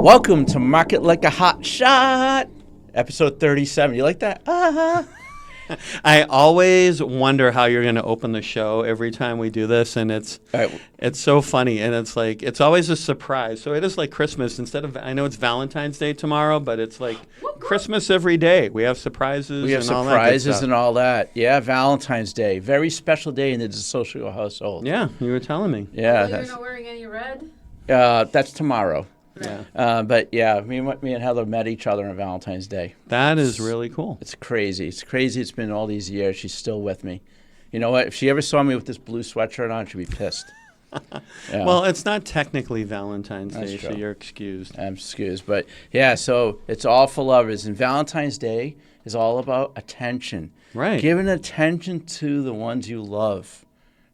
Welcome to Market Like a Hotshot, episode 37. You like that? I always wonder how you're going to open the show every time we do this, and it's so funny, and it's like it's always a surprise. So it is like Christmas instead of I know it's Valentine's Day tomorrow, but it's like Christmas every day. We have surprises. We have surprises and all that. Yeah, Valentine's Day, very special day in the social household. Yeah, you were telling me. Yeah, you're not wearing any red. That's tomorrow. Yeah. But yeah, me and Heather met each other on Valentine's Day. That is really cool. It's crazy. It's crazy. It's been all these years. She's still with me. You know what? If she ever saw me with this blue sweatshirt on, she'd be pissed. Yeah. Well, it's not technically Valentine's That's Day, true. so you're excused. I'm excused. But yeah, so it's all for lovers. And Valentine's Day is all about attention. Right. Giving attention to the ones you love.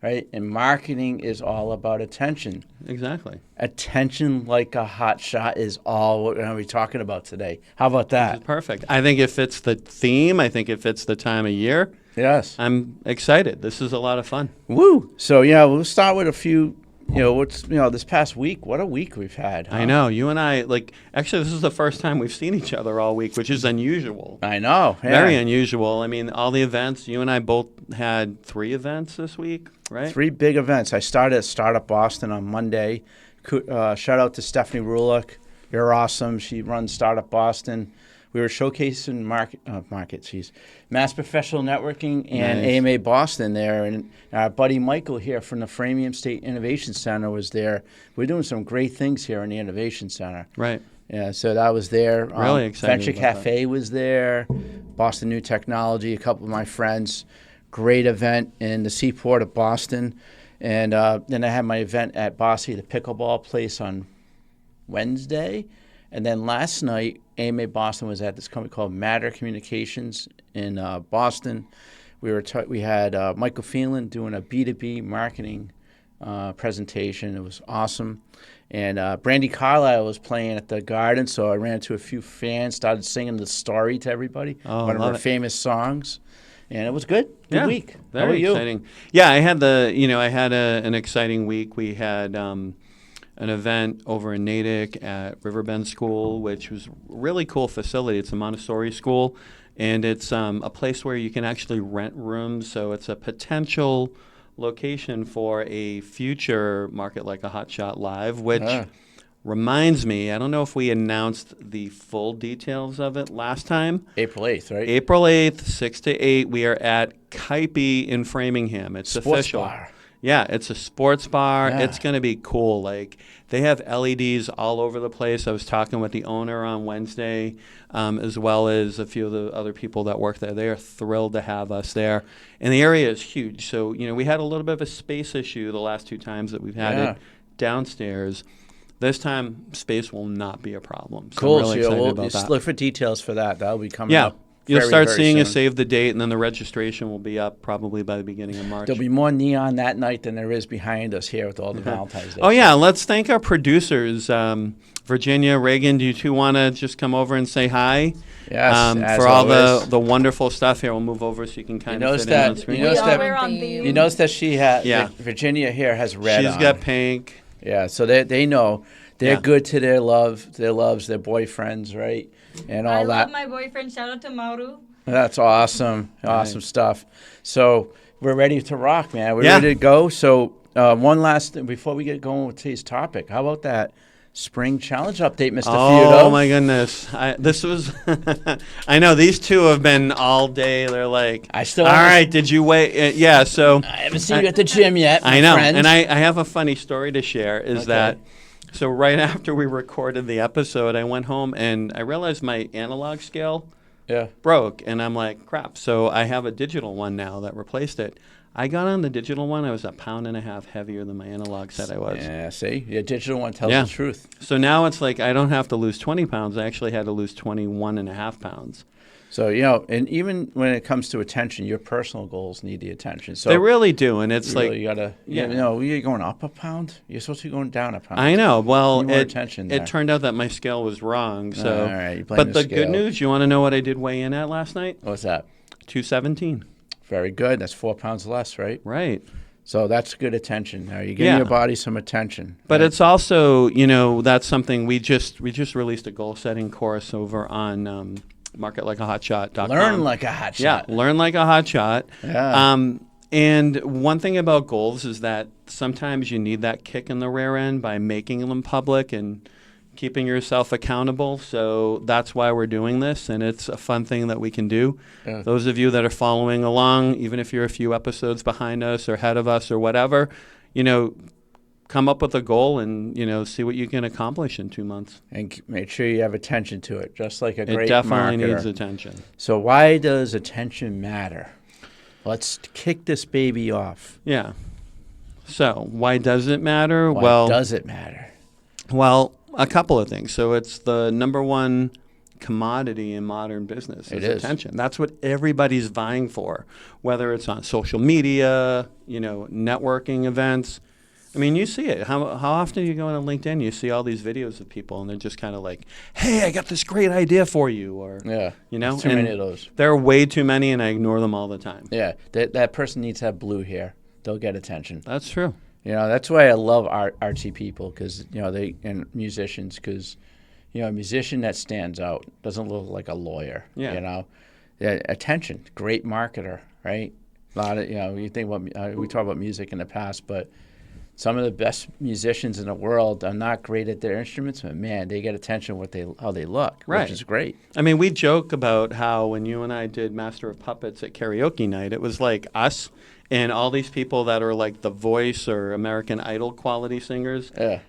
Right? And marketing is all about attention. Exactly. Attention like a hot shot is all we're going to be talking about today. How about that? This is perfect. I think it fits the theme. I think it fits the time of year. Yes. I'm excited. This is a lot of fun. Woo! So yeah, we'll start with a few. This past week. What a week we've had. Huh? I know. You and I, actually, this is the first time we've seen each other all week, which is unusual. I know. Yeah. Very unusual. I mean, all the events, you and I both had 3 events this week, right? 3 big events. I started at Startup Boston on Monday. Shout out to Stephanie Rulick. You're awesome. She runs Startup Boston. We were showcasing Mass Professional Networking and Nice. AMA Boston there. And our buddy Michael here from the Framingham State Innovation Center was there. We're doing some great things here in the Innovation Center. Right. Yeah, so that was there. Really excited Venture about Cafe was there. Boston New Technology, a couple of my friends. Great event in the seaport of Boston. And then I had my event at Bossy, the pickleball place, on Wednesday. And then last night, AMA Boston was at this company called Matter Communications in Boston. We had Michael Phelan doing a B2B marketing presentation. It was awesome. And Brandy Carlisle was playing at the Garden, so I ran into a few fans, started singing the story to everybody, one of her famous songs. And it was good. Good week. Very How about you? exciting. Yeah, I had an exciting week. We had an event over in Natick at Riverbend School, which was a really cool facility. It's a Montessori school, and it's a place where you can actually rent rooms. So it's a potential location for a future Market Like a Hotshot Live, which reminds me, I don't know if we announced the full details of it last time. April 8th, right? April 8th, 6 to 8, we are at Kaipi in Framingham. It's Sports official. bar. Yeah, it's a sports bar. Yeah. It's going to be cool. They have LEDs all over the place. I was talking with the owner on Wednesday, as well as a few of the other people that work there. They are thrilled to have us there. And the area is huge. So, we had a little bit of a space issue the last 2 times that we've had it downstairs. This time, space will not be a problem. So Cool. I'm really excited we'll about just that. look for details for that. That'll be coming up. You'll start very seeing soon. a save the date, and then the registration will be up probably by the beginning of March. There'll be more neon that night than there is behind us here with all the Valentine's Day. Oh, yeah. Let's thank our producers. Virginia, Reagan, do you 2 want to just come over and say hi? Yes, as for all always. the wonderful stuff here. We'll move over so you can kind of fit in on screen. You notice that, We're on theme. you notice that she had, Yeah. Virginia here has red She's on. got pink. Yeah, so they know. They're Yeah. good to their loves, their boyfriends, right? And all I that. love my boyfriend. Shout out to Mauru. That's awesome. Awesome Nice. stuff. So we're ready to rock, man. We're Yeah. ready to go. So one last thing before we get going with today's topic. How about that spring challenge update, Mr. Feudo? Oh, my goodness. This was, I know these 2 have been all day. They're like, I still all haven't- right, did you wait? Yeah, so. I haven't seen you at the gym yet, my I know, friend. and I have a funny story to share. Is Okay. that so? Right after we recorded the episode, I went home and I realized my analog scale broke, and I'm like, crap. So I have a digital one now that replaced it. I got on the digital one. I was 1.5 pounds heavier than my analog said I was. Yeah, see? Your digital one tells Yeah. the truth. So now it's like I don't have to lose 20 pounds. I actually had to lose 21.5 pounds. So, and even when it comes to attention, your personal goals need the attention. So They really do, and it's you like really gotta, yeah. you're going up a pound. You're supposed to be going down a pound. I know. Well, Need more attention there. it turned out that my scale was wrong. So, all right, you blame but the the scale. good news, you want to know what I did weigh in at last night? What's that? 217. Very good. That's 4 pounds less, right? Right. So that's good attention. Now you're giving your body some attention. But right? it's also, that's something we just released a goal setting course over on marketlikeahotshot.com. Learn like a hotshot. Yeah, learn like a hotshot. Yeah. And one thing about goals is that sometimes you need that kick in the rear end by making them public and keeping yourself accountable. So that's why we're doing this, and it's a fun thing that we can do. Yeah. Those of you that are following along, even if you're a few episodes behind us or ahead of us or whatever, come up with a goal and, see what you can accomplish in 2 months. And make sure you have attention to it, just like a great marketer. It definitely needs attention. So why does attention matter? Let's kick this baby off. Yeah. So why does it matter? Why does it matter? Well, a couple of things. So it's the number one commodity in modern business is attention. That's what everybody's vying for, whether it's on social media, networking events. I mean, you see it. How often you go on LinkedIn, you see all these videos of people, and they're just kind of like, "Hey, I got this great idea for you," or too many of those. There are way too many, and I ignore them all the time. Yeah, that person needs to have blue hair. They'll get attention. That's true. That's why I love artsy people, because and musicians, because a musician that stands out doesn't look like a lawyer. Yeah. Attention, great marketer, right? A lot of you think about we talk about music in the past, but some of the best musicians in the world are not great at their instruments, but man, they get attention how they look, right. Which is great. I mean, we joke about how when you and I did Master of Puppets at karaoke night, it was like us and all these people that are like The Voice or American Idol quality singers. Yeah.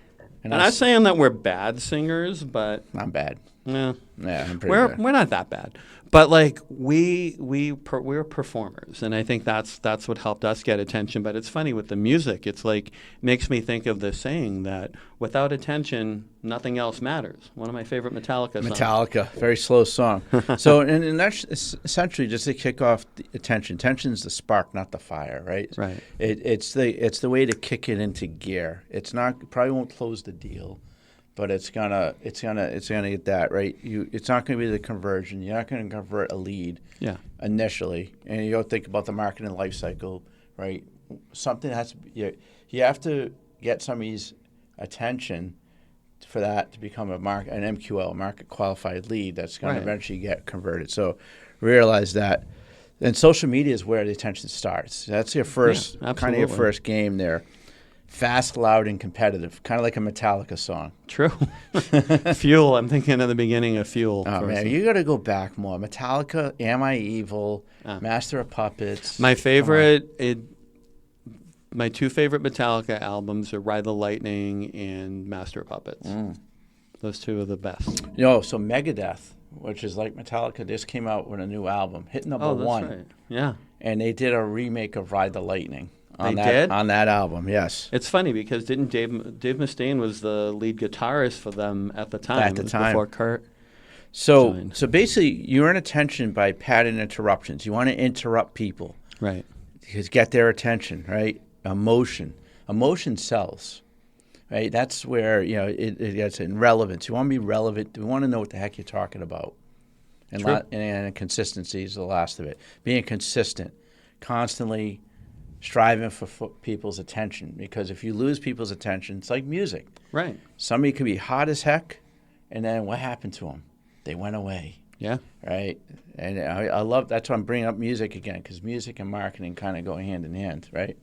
And I'm not saying that we're bad singers, but I'm bad. Yeah, I'm pretty bad. We're not that bad, but like we're performers, and I think that's what helped us get attention. But it's funny with the music; it's like makes me think of this saying that without attention, nothing else matters. One of my favorite Metallica songs. Metallica, very slow song. So, and that's essentially just to kick off the attention. Attention's the spark, not the fire, right? Right. It's the way to kick it into gear. It probably won't close the deal, but it's gonna get that right. It's not gonna be the conversion. You're not gonna convert a lead. Yeah. Initially, and you don't think about the marketing life cycle, right? Something has to be, you have to get somebody's attention for that to become an MQL, market qualified lead that's going to eventually get converted. So realize that. And social media is where the attention starts. That's your first kind of your first game there. Fast, loud, and competitive, kind of like a Metallica song. True. Fuel. I'm thinking at the beginning of Fuel. Oh man, you got to go back more. Metallica, Am I Evil, Master of Puppets. My two favorite Metallica albums are Ride the Lightning and Master of Puppets. Those two are the best. So Megadeth, which is like Metallica, just came out with a new album, hit number one. Right. Yeah. And they did a remake of Ride the Lightning. On did? On that album, yes. It's funny because didn't Dave Mustaine was the lead guitarist for them at the time? At the time. Before Kurt. So basically, you earn attention by pattern interruptions. You want to interrupt people. Right. Because get their attention, right? Emotion sells, right? That's where it gets in relevance. You want to be relevant. We want to know what the heck you're talking about, and consistency is the last of it. Being consistent, constantly striving for people's attention. Because if you lose people's attention, it's like music. Right. Somebody could be hot as heck, and then what happened to them? They went away. Yeah. Right. And I love that's why I'm bringing up music again, because music and marketing kind of go hand in hand, right?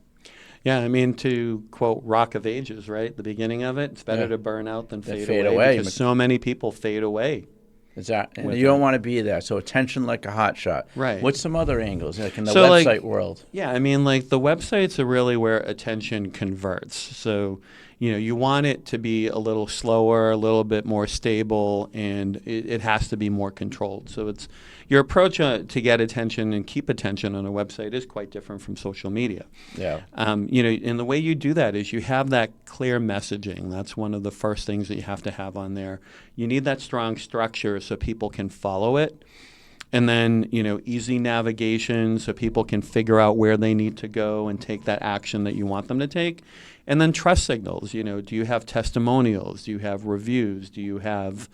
Yeah, I mean, to quote Rock of Ages, right? The beginning of it, it's better to burn out than fade away. Because so many people fade away. Exactly. And you don't want to be there. So attention like a hot shot. Right. What's some other angles, like in the website world? Yeah, I mean, like the websites are really where attention converts. So, you want it to be a little slower, a little bit more stable, and it has to be more controlled. So it's your approach to get attention and keep attention on a website is quite different from social media. Yeah. And the way you do that is you have that clear messaging. That's one of the first things that you have to have on there. You need that strong structure so people can follow it. And then, easy navigation so people can figure out where they need to go and take that action that you want them to take. And then trust signals. Do you have testimonials? Do you have reviews? Do you have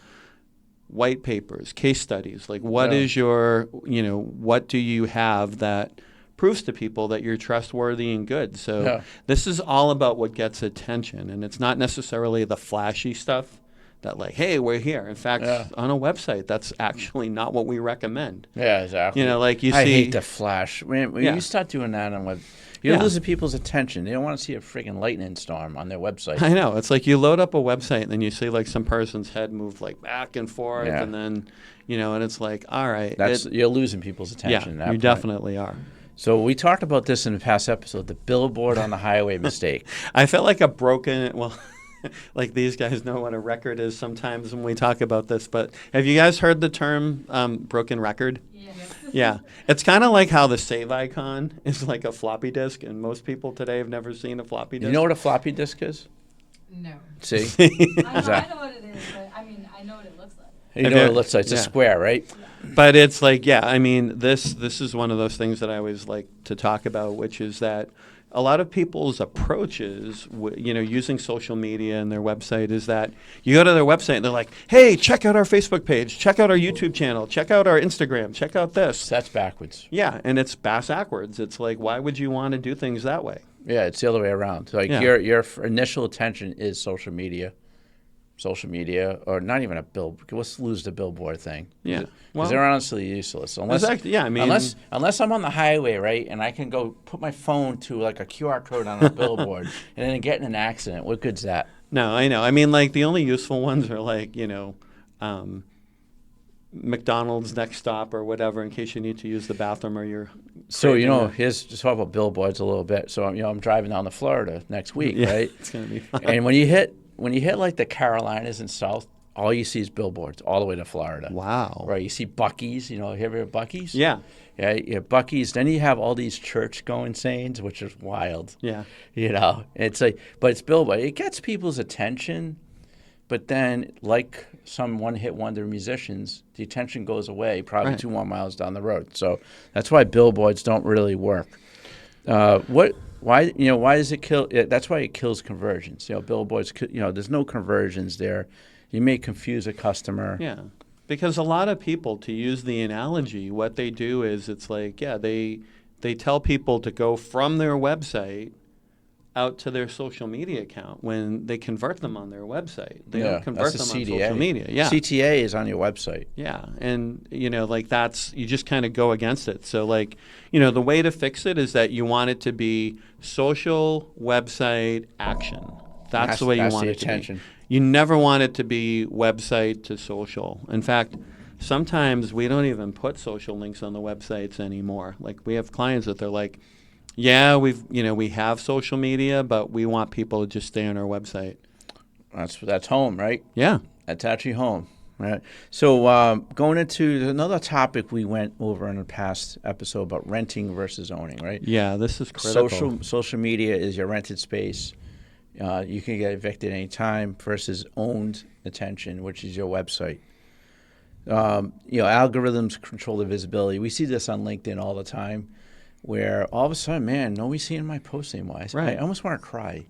white papers, case studies? Like what is your, what do you have that proves to people that you're trustworthy and good. So Yeah. this is all about what gets attention, and it's not necessarily the flashy stuff that like, hey, we're here. In fact, Yeah. on a website, that's actually not what we recommend. Yeah, exactly. You know, like you I see, hate the flash. When Yeah. you start doing that on web, you're Yeah. losing people's attention. They don't want to see a friggin' lightning storm on their website. I know. It's like you load up a website and then you see like some person's head move like back and forth, Yeah. and then, you know, and it's like, all right. You're losing people's attention. at Yeah, that you point. definitely are. So we talked about this in the past episode, the billboard on the highway mistake. I felt like a broken, well, like these guys know what a record is sometimes when we talk about this, but have you guys heard the term broken record? Yes. Yeah. It's kind of like how the save icon is like a floppy disk, and most people today have never seen a floppy disk. You know what a floppy disk is? No. See? I Exactly. know what it is, but I mean, I know what it looks like. You know Okay. what it looks like. It's a Yeah. square, right? But it's like, yeah, I mean, this is one of those things that I always like to talk about, which is that a lot of people's approaches, you know, using social media and their website is that you go to their website and they're like, hey, check out our Facebook page, check out our YouTube channel, check out our Instagram, check out this. So that's backwards. Yeah, and it's backwards. It's like, why would you want to do things that way? Yeah, it's the other way around. Like Yeah. your initial attention is social media, or not even a bill. Let's lose the billboard thing. Yeah. Because Well, they're honestly useless. Unless, Exactly, yeah, I mean- unless I'm on the highway, right, and I can go put my phone to like a QR code on a billboard and then get in an accident. What good's that? No, I know. I mean, like the only useful ones are like, you know, McDonald's next stop or whatever in case you need to use the bathroom or you're. So craving a- here's just talk about billboards a little bit. So I'm driving down to Florida next week, Yeah, right? it's gonna be fun. And when you hit like the Carolinas and South, all you see is billboards all the way to Florida. Wow. Right, you see Buc-ee's. You know, have you ever heard of Buc-ee's? Yeah. Yeah, Buc-ee's. Then you have all these church-going sayings, which is wild. Yeah. You know, it's like, but it's billboard. It gets people's attention, but then, like some one-hit wonder musicians, the attention goes away probably Right. 2 more miles down the road. So that's why billboards don't really work. Why does it kill? That's why it kills conversions. You know, billboards. There's no conversions there. You may confuse a customer. Yeah. Because a lot of people, to use the analogy, what they do is it's like, yeah, they tell people to go from their website out to their social media account when they convert them on their website. They don't convert them that's on the CTA. social media. Yeah. CTA is on your website. Yeah, and you know, like you just kind of go against it. So like, you know, the way to fix it is that you want it to be social website action. That's the way you That's want the it to attention. be. You never want it to be website to social. In fact, sometimes we don't even put social links on the websites anymore. Like we have clients that they're like, yeah, we have social media, but we want people to just stay on our website. That's home, right? Yeah. That's actually home, right? So going into another topic we went over in the past episode about renting versus owning, right? Yeah, this is critical. Social media is your rented space. You can get evicted anytime versus owned attention, which is your website. Algorithms control the visibility. We see this on LinkedIn all the time, where all of a sudden, man, nobody's seeing my posts anymore. Right. I almost want to cry.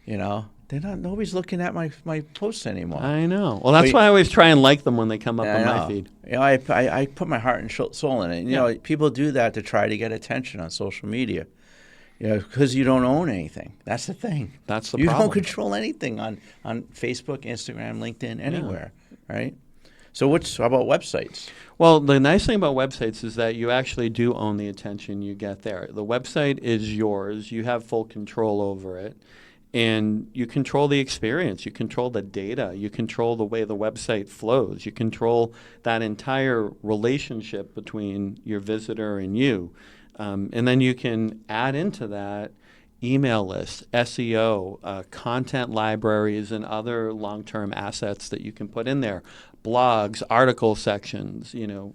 You know, nobody's looking at my posts anymore. I know. Well, that's But- why I always try and like them when they come up I on my know. feed. You know, I put my heart and soul in it. You Yeah. know, people do that to try to get attention on social media. You know, because you don't own anything. That's the thing. That's the you problem. don't control anything on Facebook, Instagram, LinkedIn, anywhere, right? So how about websites? Well, the nice thing about websites is that you actually do own the attention you get there. The website is yours. You have full control over it. And you control the experience. You control the data. You control the way the website flows. You control that entire relationship between your visitor and you. And then you can add into that email lists, SEO, content libraries, and other long-term assets that you can put in there. Blogs, article sections,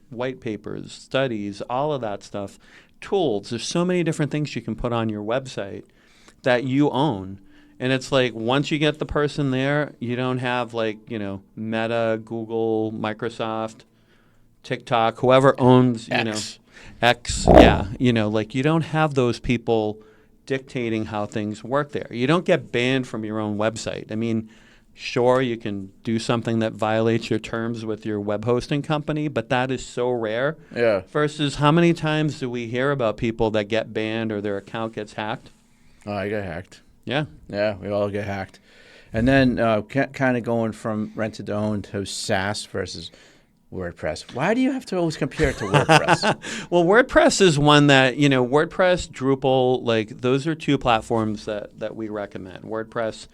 white papers, studies, all of that stuff. Tools. There's so many different things you can put on your website that you own. And it's like once you get the person there, you don't have Meta, Google, Microsoft, TikTok, whoever owns, X, yeah, you don't have those people dictating how things work there. You don't get banned from your own website. I mean, Sure, you can do something that violates your terms with your web hosting company, but that is so rare. Yeah. Versus how many times do we hear about people that get banned or their account gets hacked? Oh, I got hacked. Yeah. Yeah, we all get hacked. And then kind of going from rented to owned to SaaS versus WordPress. Why do you have to always compare it to WordPress? Well, WordPress is one that, WordPress, Drupal, like those are two platforms that we recommend. WordPress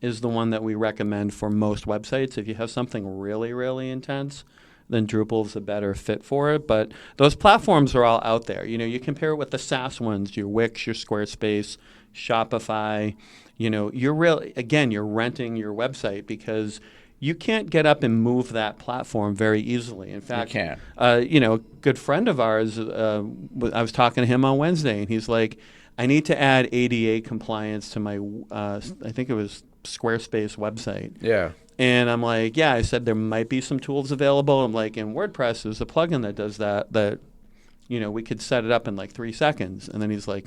is the one that we recommend for most websites. If you have something really, really intense, then Drupal is a better fit for it. But those platforms are all out there. You compare it with the SaaS ones, your Wix, your Squarespace, Shopify. You're renting your website because you can't get up and move that platform very easily. In fact, You can't. A good friend of ours, I was talking to him on Wednesday, and he's like, I need to add ADA compliance to my, I think it was Squarespace website. Yeah. And I'm like, yeah, I said there might be some tools available. I'm like, in WordPress, there's a plugin that does that, we could set it up in like 3 seconds. And then he's like,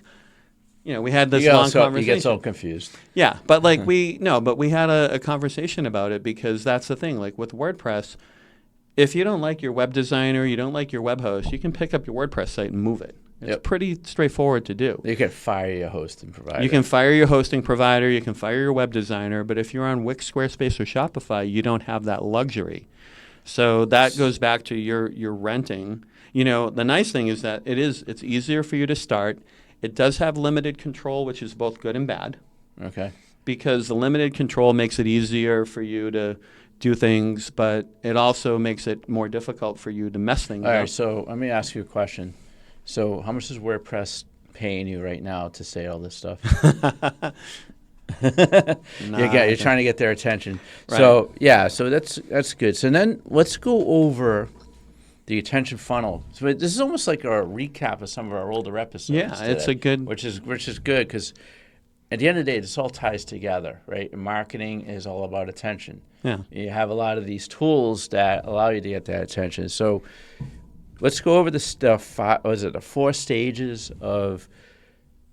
we had this long conversation. You get so confused. Yeah, but we had a conversation about it because that's the thing. Like with WordPress, if you don't like your web designer, you don't like your web host, you can pick up your WordPress site and move it. It's pretty straightforward to do. You can fire your hosting provider. You can fire your hosting provider. You can fire your web designer. But if you're on Wix, Squarespace, or Shopify, you don't have that luxury. So that goes back to your renting. The nice thing is that it's easier for you to start. It does have limited control, which is both good and bad. Okay. Because the limited control makes it easier for you to do things, but it also makes it more difficult for you to mess things All up. right, so let me ask you a question. So how much is WordPress paying you right now to say all this stuff? You're trying to get their attention. Right. So, so that's good. So then let's go over the attention funnel. So this is almost like a recap of some of our older episodes. Yeah, today, it's a good... which is good because at the end of the day, this all ties together, right? And marketing is all about attention. Yeah. You have a lot of these tools that allow you to get that attention. So let's go over the stuff. The 4 stages of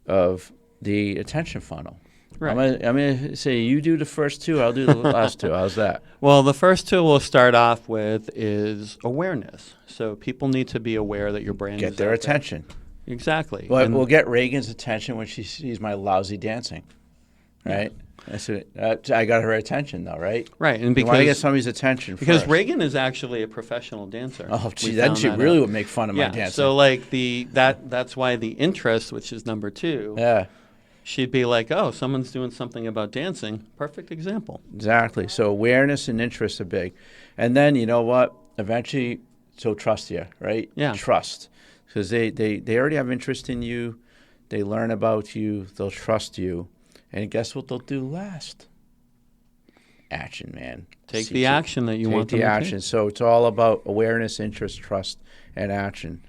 the attention funnel? Right. I'm gonna say you do the first 2. I'll do the last 2. How's that? Well, the first 2 we'll start off with is awareness. So people need to be aware that your brand is Get their out there. attention. Exactly. Well, And- we'll get Reagan's attention when she sees my lousy dancing, right? That's it. I got her attention, though, right? Right, and You want to get because somebody's attention because first. Reagan is actually a professional dancer. Oh, gee, We then found she that really out. would make fun of my Yeah, dancing. so like that's why the interest, which is number 2, Yeah, she'd be like, oh, someone's doing something about dancing. Perfect example. exactly. So awareness and interest are big. And then, you know what? Eventually, she'll trust you, right? Yeah. Trust. Because they already have interest in you. They learn about you. They'll trust you. And guess what they'll do last? Action, man. Take the action that you want them Take the to action. take. So it's all about awareness, interest, trust, and action.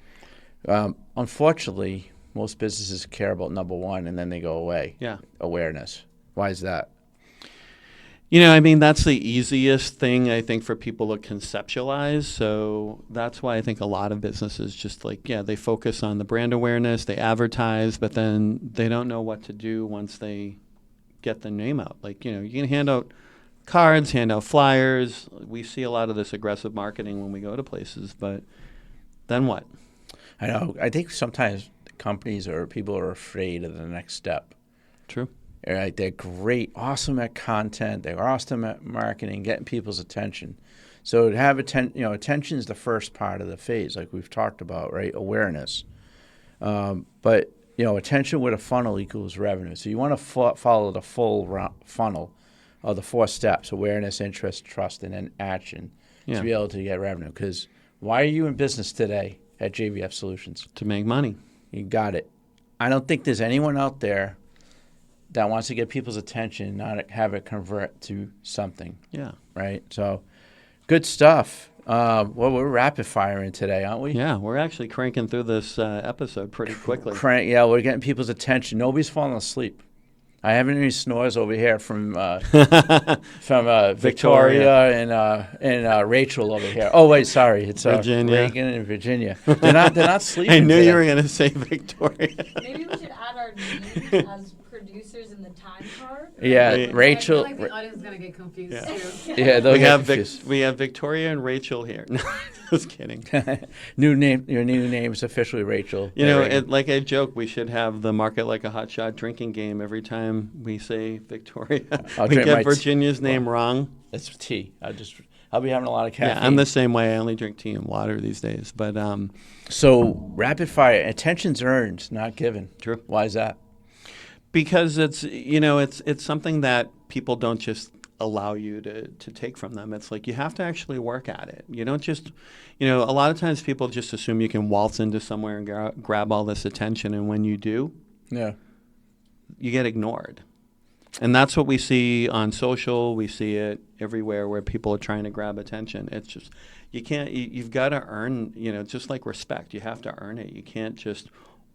Unfortunately, most businesses care about number 1, and then they go away. Yeah. Awareness. Why is that? That's the easiest thing, I think, for people to conceptualize. So that's why I think a lot of businesses just they focus on the brand awareness, they advertise, but then they don't know what to do once they get the name out. You can hand out cards, hand out flyers. We see a lot of this aggressive marketing when we go to places, but then what? I know. I think sometimes companies or people are afraid of the next step. True. Right? They're great, awesome at content. They're awesome at marketing, getting people's attention. So to have attention is the first part of the phase, like we've talked about, right? Awareness. But attention with a funnel equals revenue. So you want to follow the full funnel of the 4 steps: awareness, interest, trust, and then action to be able to get revenue. Because why are you in business today at JVF Solutions? To make money. You got it. I don't think there's anyone out there that wants to get people's attention and not have it convert to something. Yeah. Right? So good stuff. We're rapid firing today, aren't we? Yeah, we're actually cranking through this episode pretty quickly. We're getting people's attention. Nobody's falling asleep. I haven't any snores over here from Victoria and Rachel over here. Oh wait, sorry, it's Virginia. Reagan and Virginia. They're not sleeping. I knew today. you were going to say Victoria. Maybe we should add our names as producers in the time card. Yeah, We- Rachel. I feel like the audience is gonna get confused Yeah. too. Yeah, they'll We get have confused. we have Victoria and Rachel here. No, just kidding. New name. Your new name is officially Rachel. You know, Reagan. like I joke, we should have the Market Like a Hotshot drinking game every time we say Victoria. I'll We drink my get Virginia's name wrong. It's tea. I'll be having a lot of caffeine. Yeah, I'm the same way. I only drink tea and water these days. But So rapid fire, attention's earned, not given. True. Why is that? because it's something that people don't just allow you to take from them. It's like you have to actually work at it. You don't just, a lot of times people just assume you can waltz into somewhere and grab all this attention, and when you do, Yeah. you get ignored. And that's what we see on social. We see it everywhere where people are trying to grab attention. It's just, you've got to earn, just like respect. You have to earn it. You can't just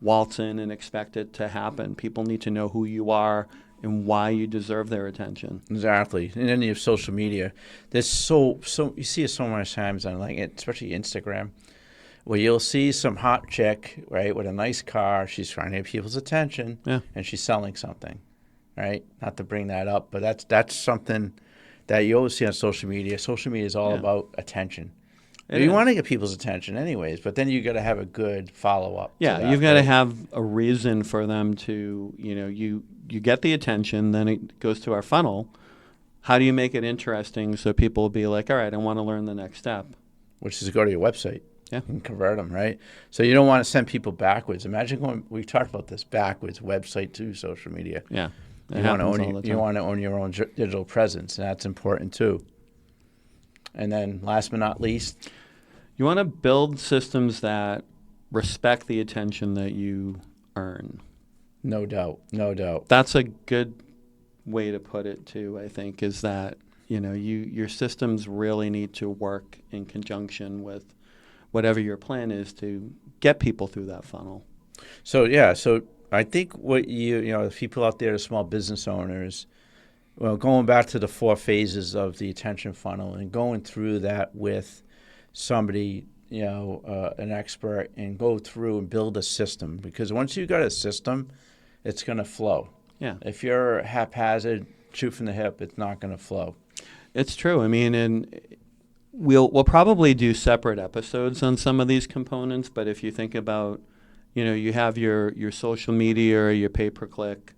waltz in and expect it to happen. People need to know who you are and why you deserve their attention. Exactly. And then you have social media. There's so you see it so much times on especially Instagram, where you'll see some hot chick, right, with a nice car. She's trying to get people's attention, Yeah. and she's selling something, right? Not to bring that up, but that's something that you always see on social media. Social media is all Yeah. about attention. It You is. want to get people's attention anyways, but then you got to have a good follow-up. Yeah, you've got to have a reason for them to, you get the attention, then it goes to our funnel. How do you make it interesting so people will be like, all right, I want to learn the next step? Which is to go to your website. Yeah. And convert them, right? So you don't want to send people backwards. Imagine we've talked about this, backwards, website to social media. Yeah. It You want to happens own all the you time. want to own your own digital presence, and that's important too. And then last but not least, You want to build systems that respect the attention that you earn. no doubt. That's a good way to put it too, I think, is that, your systems really need to work in conjunction with whatever your plan is to get people through that funnel. So I think what the people out there, the small business owners, well, going back to the 4 phases of the attention funnel and going through that with somebody, an expert, and go through and build a system, because once you got a system, it's going to flow. Yeah. If you're haphazard, shoot from the hip, it's not going to flow. It's true. I mean, and we'll probably do separate episodes on some of these components, but if you think about, you have your social media or your pay-per-click,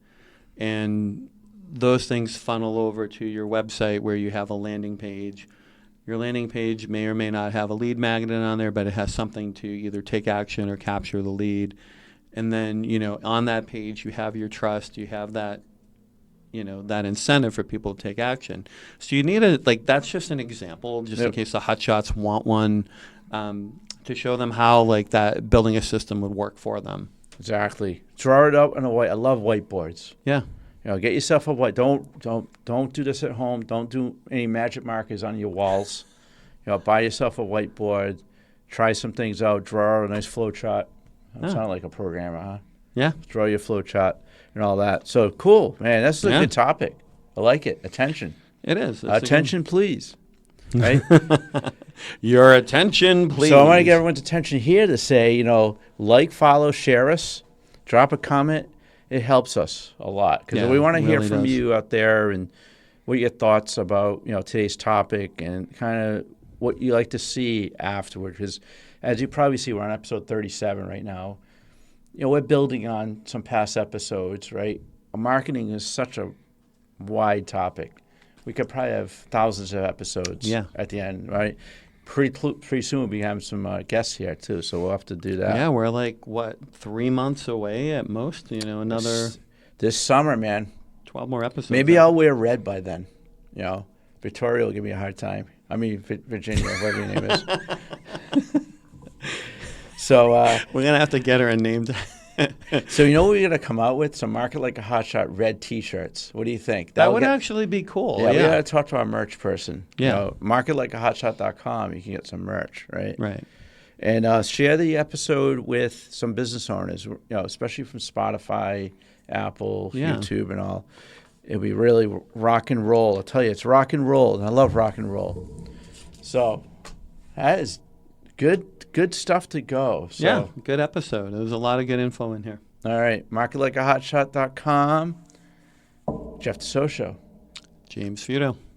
and those things funnel over to your website where you have a landing page. Your landing page may or may not have a lead magnet on there, but it has something to either take action or capture the lead. And then, on that page, you have your trust, you have that, that incentive for people to take action. So you need that's just an example, just in Yep. case the Hotshots want one, to show them how, that building a system would work for them. Exactly. Draw it up on a white. I love whiteboards. Yeah. Get yourself a white. Don't do this at home. Don't do any magic markers on your walls. Buy yourself a whiteboard. Try some things out. Draw a nice flow chart. I sound like a programmer, huh? Yeah. Draw your flow chart and all that. So cool, man. That's a Yeah. good topic. I like it. Attention. It is. It's Attention, please. Right? Your attention, please. So I want to get everyone's attention here to say, like, follow, share us, drop a comment. It helps us a lot, because Yeah, we want to it hear really from does. you out there and what your thoughts about today's topic and kind of what you like to see afterward. Because as you probably see, we're on episode 37 right now. We're building on some past episodes, right? Marketing is such a wide topic. We could probably have thousands of episodes at the end, right? Pretty soon we'll be having some guests here too, so we'll have to do that. Yeah, we're 3 months away at most. Another This summer, man. 12 more episodes. Maybe I'll wear red by then. Victoria will give me a hard time. I mean, Virginia, whatever your name is. So, We're gonna have to get her a name. so what we're gonna come out with? Some Market Like a Hotshot red T-shirts. What do you think? That would actually be cool. Yeah, we gotta talk to our merch person. Yeah. Marketlikeahotshot.com. You can get some merch, right? Right. And share the episode with some business owners, especially from Spotify, Apple, Yeah. YouTube, and all. It'll be really rock and roll. I'll tell you, it's rock and roll, and I love rock and roll. So that is good stuff to go. So, Yeah, good episode. There's a lot of good info in here. all right, marketlikeahotshot.com. Jeff DeSocio. James Futo.